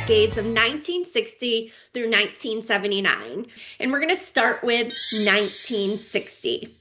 decades of 1960 through 1979. And we're going to start with 1960.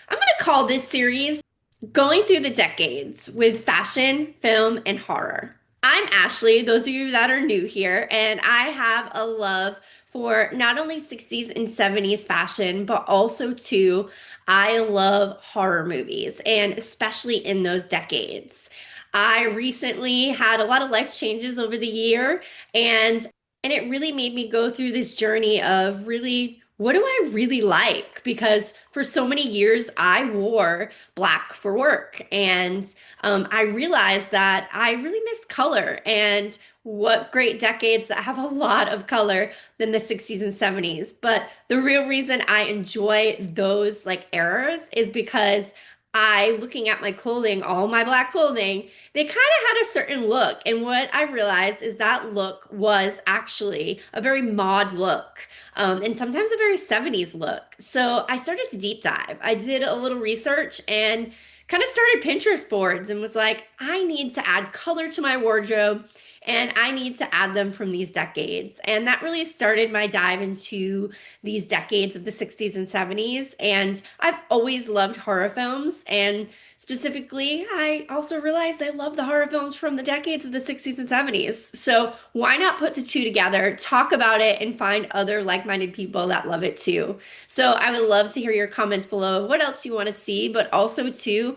I'm going to call this series Going Through the Decades with Fashion, Film, and Horror. I'm Ashley, those of you that are new here, and I have a love for not only 60s and 70s fashion, but also too, I love horror movies, and especially in those decades. I recently had a lot of life changes over the year, and it really made me go through this journey of really what do I really like? Because for so many years I wore black for work, and I realized that I really miss color. And what great decades that have a lot of color than the 60s and 70s. But the real reason I enjoy those like eras is because looking at my clothing, all my black clothing, they kind of had a certain look. And what I realized is that look was actually a very mod look, and sometimes a very 70s look. So I started to deep dive. I did a little research and kind of started Pinterest boards and was like, I need to add color to my wardrobe and I need to add them from these decades. And that really started my dive into these decades of the 60s and 70s. And I've always loved horror films. And specifically, I also realized I love the horror films from the decades of the 60s and 70s. So why not put the two together, talk about it, and find other like-minded people that love it too? So I would love to hear your comments below. What else do you want to see? But also too,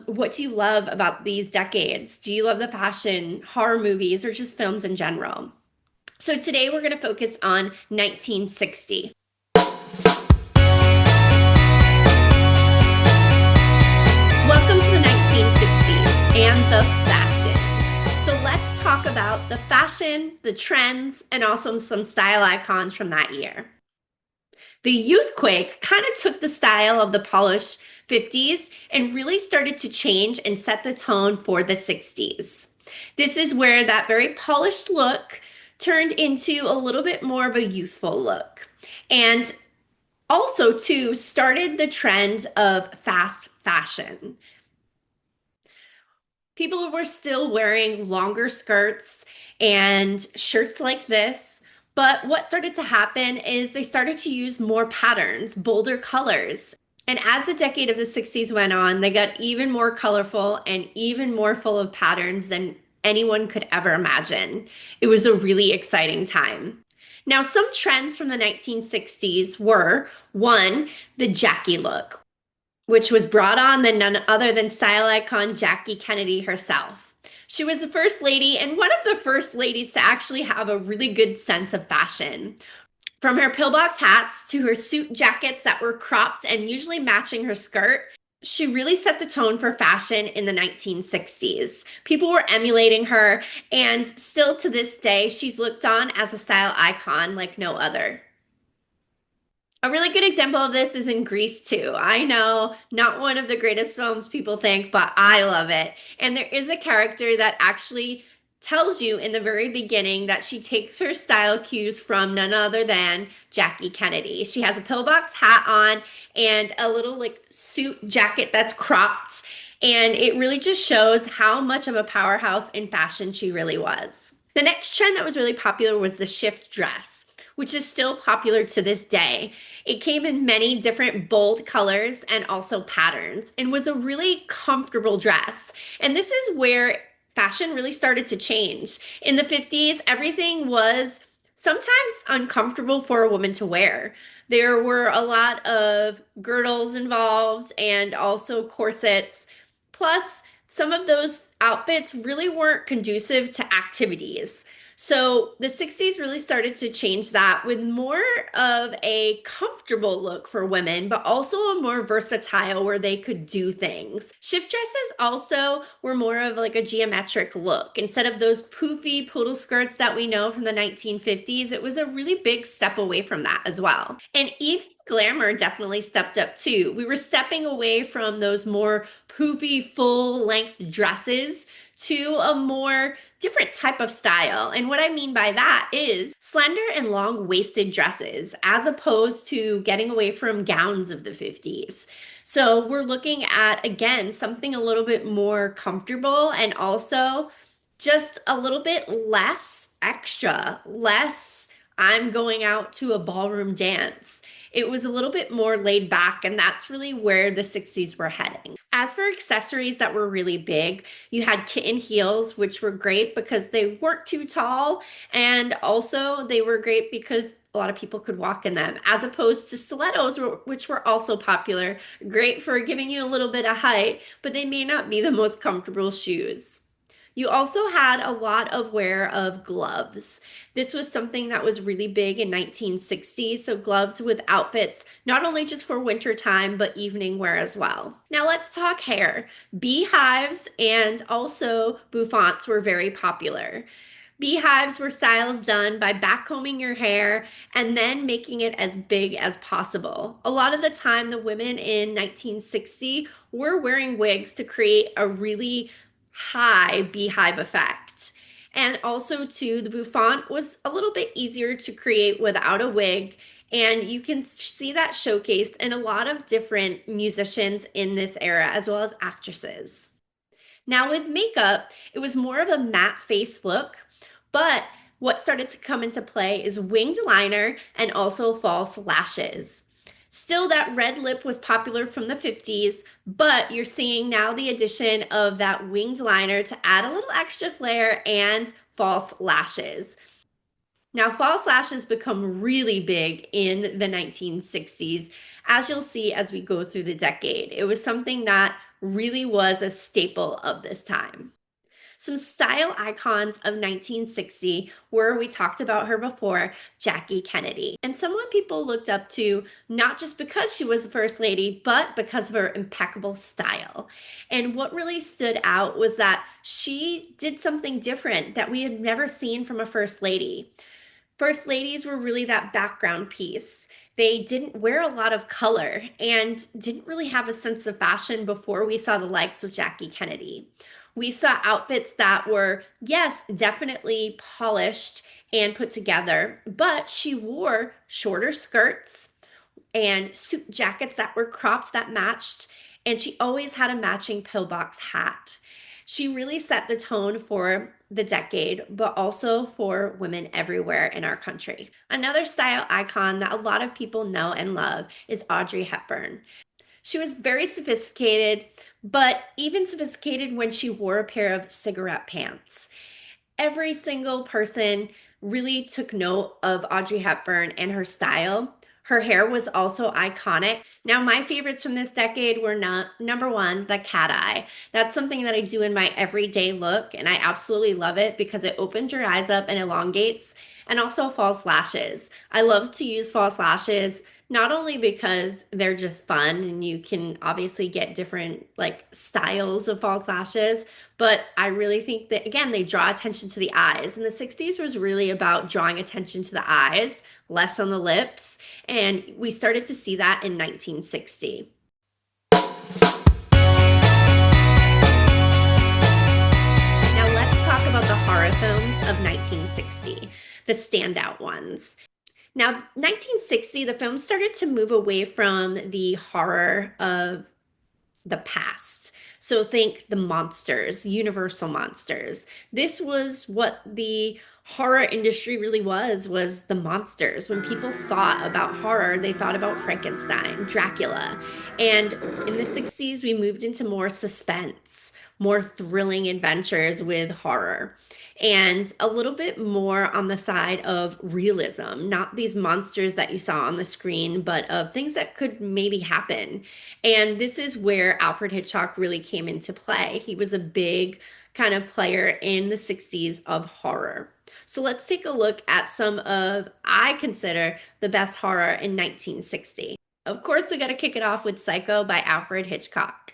what do you love about these decades? Do you love the fashion, horror movies, or just films in general? So today we're going to focus on 1960. Welcome to the 1960s and the fashion. So let's talk about the fashion, the trends, and also some style icons from that year. The Youthquake kind of took the style of the polished 50s and really started to change and set the tone for the 60s. This is where that very polished look turned into a little bit more of a youthful look. And also, too, started the trend of fast fashion. People were still wearing longer skirts and shirts like this. But what started to happen is they started to use more patterns, bolder colors. And as the decade of the 60s went on, they got even more colorful and even more full of patterns than anyone could ever imagine. It was a really exciting time. Now, some trends from the 1960s were one, the Jackie look, which was brought on by none other than style icon Jackie Kennedy herself. She was the first lady and one of the first ladies to actually have a really good sense of fashion. From her pillbox hats to her suit jackets that were cropped and usually matching her skirt, she really set the tone for fashion in the 1960s. People were emulating her, and still to this day, she's looked on as a style icon like no other. A really good example of this is in Grease 2. I know, not one of the greatest films people think, but I love it. And there is a character that actually tells you in the very beginning that she takes her style cues from none other than Jackie Kennedy. She has a pillbox hat on and a little like suit jacket that's cropped. And it really just shows how much of a powerhouse in fashion she really was. The next trend that was really popular was the shift dress, which is still popular to this day. It came in many different bold colors and also patterns and was a really comfortable dress. And this is where fashion really started to change. In the 50s, everything was sometimes uncomfortable for a woman to wear. There were a lot of girdles involved and also corsets. Plus, some of those outfits really weren't conducive to activities. So the 60s really started to change that with more of a comfortable look for women, but also a more versatile where they could do things. Shift dresses also were more of like a geometric look. Instead of those poofy poodle skirts that we know from the 1950s, it was a really big step away from that as well. And evening glamour definitely stepped up too. We were stepping away from those more poofy full length dresses to a more different type of style. And what I mean by that is slender and long-waisted dresses, as opposed to getting away from gowns of the 50s. So we're looking at, again, something a little bit more comfortable and also just a little bit less extra, less I'm going out to a ballroom dance. It was a little bit more laid back, and that's really where the 60s were heading. As for accessories that were really big, you had kitten heels, which were great because they weren't too tall, and also they were great because a lot of people could walk in them, as opposed to stilettos, which were also popular, great for giving you a little bit of height, but they may not be the most comfortable shoes. You also had a lot of wear of gloves. This was something that was really big in 1960. So gloves with outfits, not only just for winter time, but evening wear as well. Now let's talk hair. Beehives and also bouffants were very popular. Beehives were styles done by backcombing your hair and then making it as big as possible. A lot of the time, the women in 1960 were wearing wigs to create a really high beehive effect. And also, too, the bouffant was a little bit easier to create without a wig. And you can see that showcased in a lot of different musicians in this era, as well as actresses. Now, with makeup, it was more of a matte face look, but what started to come into play is winged liner and also false lashes. Still, that red lip was popular from the 50s, but you're seeing now the addition of that winged liner to add a little extra flair and false lashes. Now, false lashes become really big in the 1960s, as you'll see as we go through the decade. It was something that really was a staple of this time. Some style icons of 1960 were, we talked about her before, Jackie Kennedy. And someone people looked up to not just because she was the first lady, but because of her impeccable style. And what really stood out was that she did something different that we had never seen from a first lady. First ladies were really that background piece. They didn't wear a lot of color and didn't really have a sense of fashion before we saw the likes of Jackie Kennedy. We saw outfits that were, yes, definitely polished and put together, but she wore shorter skirts and suit jackets that were cropped that matched, and she always had a matching pillbox hat. She really set the tone for the decade, but also for women everywhere in our country. Another style icon that a lot of people know and love is Audrey Hepburn. She was very sophisticated, but even sophisticated when she wore a pair of cigarette pants. Every single person really took note of Audrey Hepburn and her style. Her hair was also iconic. Now, my favorites from this decade were not number one, the cat eye. That's something that I do in my everyday look, and I absolutely love it because it opens your eyes up and elongates, and also false lashes. I love to use false lashes not only because they're just fun and you can obviously get different like styles of false lashes, but I really think that, again, they draw attention to the eyes. And the 60s was really about drawing attention to the eyes, less on the lips. And we started to see that in 1960. Now let's talk about the horror films of 1960, the standout ones. Now, 1960, the film started to move away from the horror of the past. So think the monsters, Universal monsters. This was what the horror industry really was the monsters. When people thought about horror, they thought about Frankenstein, Dracula. And in the 60s, we moved into more suspense, more thrilling adventures with horror, and a little bit more on the side of realism, not these monsters that you saw on the screen, but of things that could maybe happen. And this is where Alfred Hitchcock really came into play. He was a big kind of player in the 60s of horror. So let's take a look at some of, I consider, the best horror in 1960. Of course, we got to kick it off with Psycho by Alfred Hitchcock.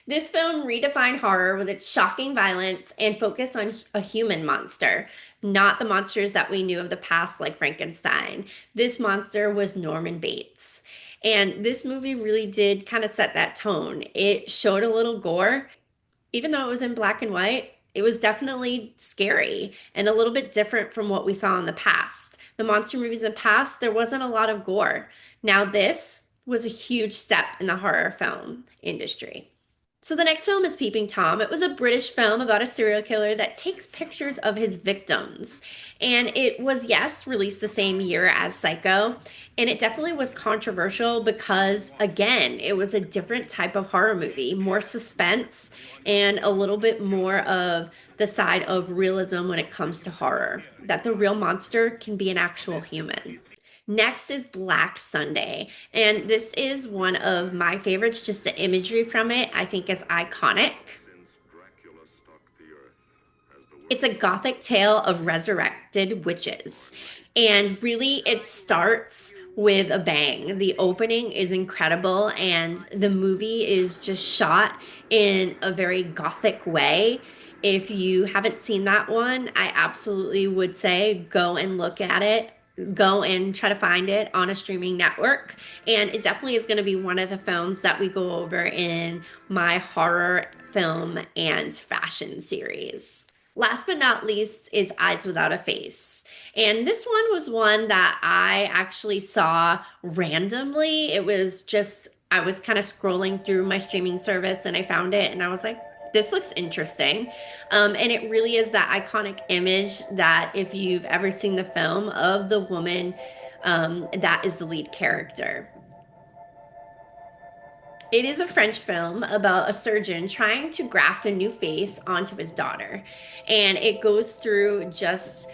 This film redefined horror with its shocking violence and focus on a human monster, not the monsters that we knew of the past like Frankenstein. This monster was Norman Bates. And this movie really did kind of set that tone. It showed a little gore. Even though it was in black and white, it was definitely scary and a little bit different from what we saw in the past. The monster movies in the past, there wasn't a lot of gore. Now, this was a huge step in the horror film industry. So the next film is Peeping Tom. It was a British film about a serial killer that takes pictures of his victims. And it was, yes, released the same year as Psycho. And it definitely was controversial because, again, it was a different type of horror movie, more suspense and a little bit more of the side of realism when it comes to horror, that the real monster can be an actual human. Next is Black Sunday. And this is one of my favorites. Just the imagery from it, I think, is iconic. It's a gothic tale of resurrected witches. And really, it starts with a bang. The opening is incredible, and the movie is just shot in a very gothic way. If you haven't seen that one, I absolutely would say go and look at it. Go and try to find it on a streaming network. And it definitely is going to be one of the films that we go over in my horror film and fashion series. Last but not least is Eyes Without a Face. And this one was one that I actually saw randomly. It was just, I was kind of scrolling through my streaming service and I found it and I was like, this looks interesting. And it really is that iconic image that if you've ever seen the film of the woman that is the lead character. It is a French film about a surgeon trying to graft a new face onto his daughter. And it goes through just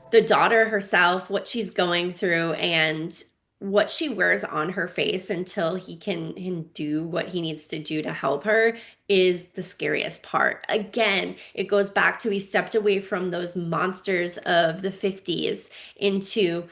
the daughter herself, what she's going through, and what she wears on her face until he can do what he needs to do to help her is the scariest part. Again, it goes back to we stepped away from those monsters of the 50s into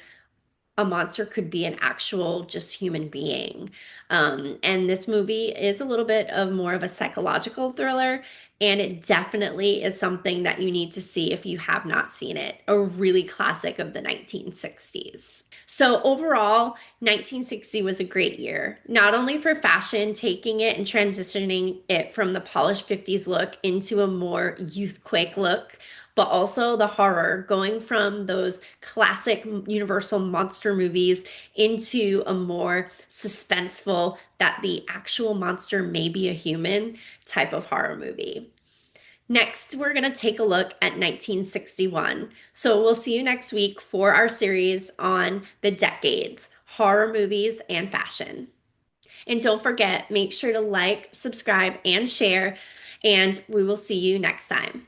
a monster could be an actual just human being. And this movie is a little bit of more of a psychological thriller, and it definitely is something that you need to see if you have not seen it. A really classic of the 1960s. So overall, 1960 was a great year, not only for fashion, taking it and transitioning it from the polished 50s look into a more youthquake look, but also the horror, going from those classic Universal monster movies into a more suspenseful, that the actual monster may be a human type of horror movie. Next, we're going to take a look at 1961. So we'll see you next week for our series on the decades, horror movies, and fashion. And don't forget, make sure to like, subscribe, and share, and we will see you next time.